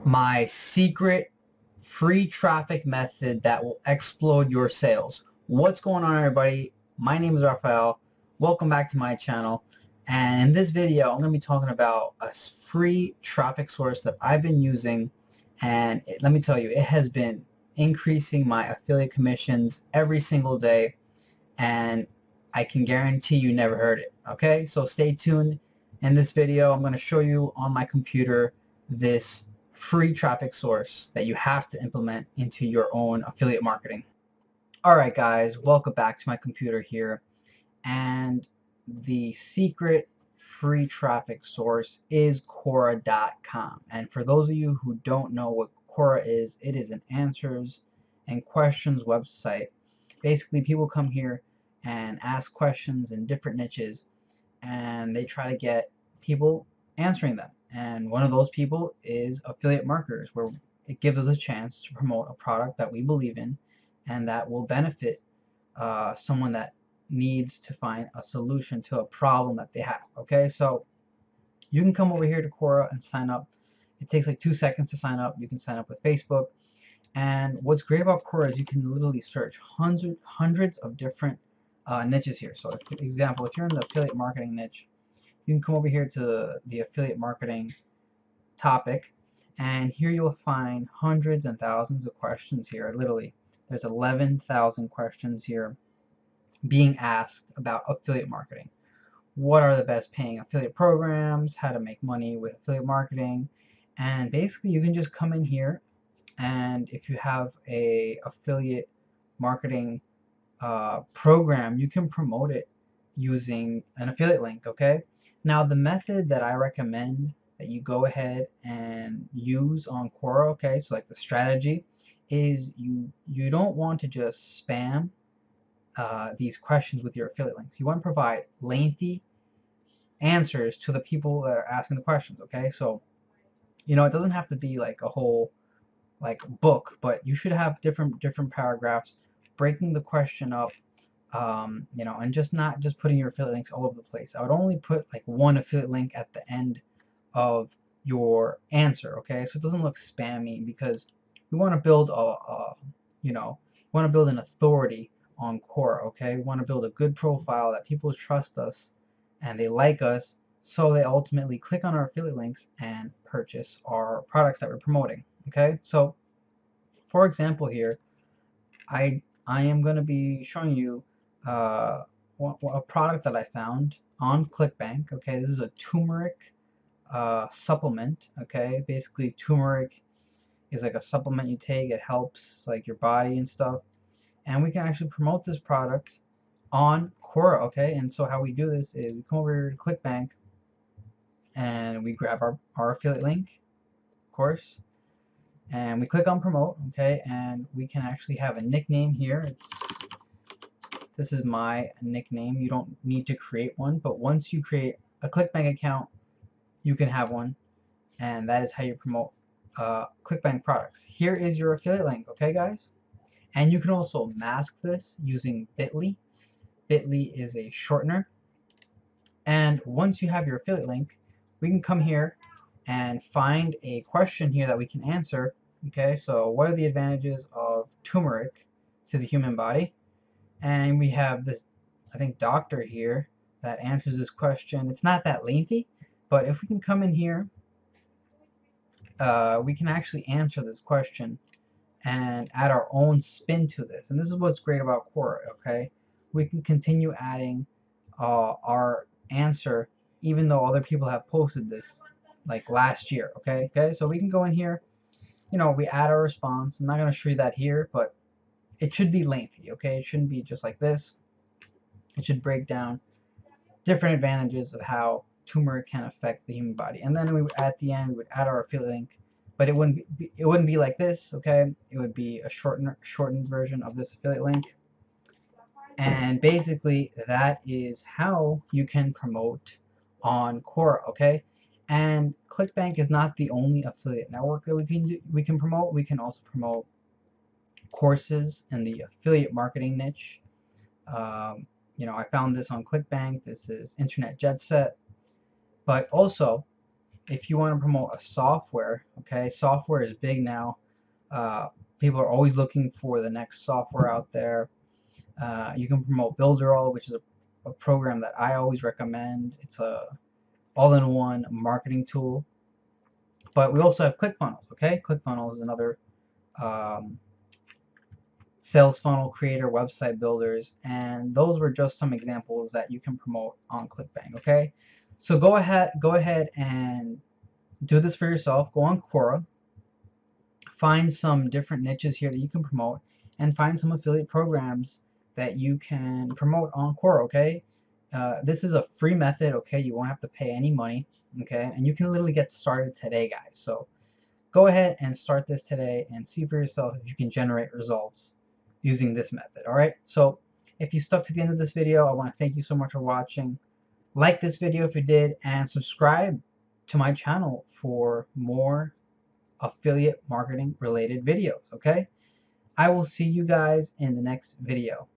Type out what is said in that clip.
my secret free traffic method that will explode your sales. What's going on, everybody? My name is Rafael. Welcome back to my channel. And in this video, I'm going to be talking about a free traffic source that I've been using. And let me tell you, it has been increasing my affiliate commissions every single day. And I can guarantee you never heard it. Okay, so stay tuned. In this video, I'm going to show you on my computer this free traffic source that you have to implement into your own affiliate marketing. Alright guys, welcome back to my computer here, and the secret free traffic source is Quora.com. And for those of you who don't know what Quora is, it is an answers and questions website. Basically, people come here and ask questions in different niches, and they try to get people answering them. And one of those people is affiliate marketers, where it gives us a chance to promote a product that we believe in and that will benefit someone that needs to find a solution to a problem that they have. Okay, so you can come over here to Quora and sign up. It takes like 2 seconds to sign up. You can sign up with Facebook. And what's great about Quora is you can literally search hundreds of different niches here. So, for example, if you're in the affiliate marketing niche, you can come over here to the affiliate marketing topic, and here you'll find hundreds and thousands of questions here. Literally, there's 11,000 questions here being asked about affiliate marketing. What are the best paying affiliate programs? How to make money with affiliate marketing? And basically, you can just come in here, and if you have a affiliate marketing program, you can promote it using an affiliate link. Okay, now the method that I recommend that you go ahead and use on Quora, okay, so like the strategy is you don't want to just spam these questions with your affiliate links. You want to provide lengthy answers to the people that are asking the questions. Okay, so it doesn't have to be like a whole like book, but you should have different paragraphs breaking the question up, and just not just putting your affiliate links all over the place. I would only put like one affiliate link at the end of your answer, okay? So it doesn't look spammy, because we want to build an authority on Quora, okay? We want to build a good profile that people trust us and they like us, so they ultimately click on our affiliate links and purchase our products that we're promoting, okay? So, for example here, I am going to be showing you a product that I found on ClickBank. Okay, this is a turmeric supplement. Okay, basically turmeric is like a supplement you take. It helps like your body and stuff, and we can actually promote this product on Quora. Okay, and so how we do this is we come over here to ClickBank and we grab our affiliate link, of course, and we click on promote. Okay, and we can actually have a nickname here. This is my nickname. You don't need to create one, but once you create a ClickBank account, you can have one, and that is how you promote ClickBank products. Here is your affiliate link, okay, guys? And you can also mask this using Bitly. Bitly is a shortener. And once you have your affiliate link, we can come here and find a question here that we can answer. Okay, so what are the advantages of turmeric to the human body? And we have this, I think, doctor here that answers this question. It's not that lengthy, but if we can come in here, we can actually answer this question and add our own spin to this. And this is what's great about Quora, okay? We can continue adding our answer even though other people have posted this like last year, okay? So we can go in here, we add our response. I'm not going to show you that here, but it should be lengthy, okay? It shouldn't be just like this. It should break down different advantages of how turmeric can affect the human body. And then at the end we would add our affiliate link, but it wouldn't be like this, okay? It would be a shortened version of this affiliate link. And basically that is how you can promote on Quora, okay? And ClickBank is not the only affiliate network that we can promote. We can also promote courses in the affiliate marketing niche. I found this on ClickBank. This is Internet Jet Set. But also, if you want to promote a software, okay, software is big now. People are always looking for the next software out there. You can promote Builderall, which is a program that I always recommend. It's a all-in-one marketing tool. But we also have ClickFunnels, okay? ClickFunnels is another um, sales funnel creator, website builders, and those were just some examples that you can promote on ClickBank, okay? So go ahead and do this for yourself. Go on Quora, find some different niches here that you can promote, and find some affiliate programs that you can promote on Quora, okay? This is a free method, okay? You won't have to pay any money, okay? And you can literally get started today, guys. So go ahead and start this today and see for yourself if you can generate results using this method, all right? So if you stuck to the end of this video, I want to thank you so much for watching. Like this video if you did, and subscribe to my channel for more affiliate marketing related videos, okay? I will see you guys in the next video.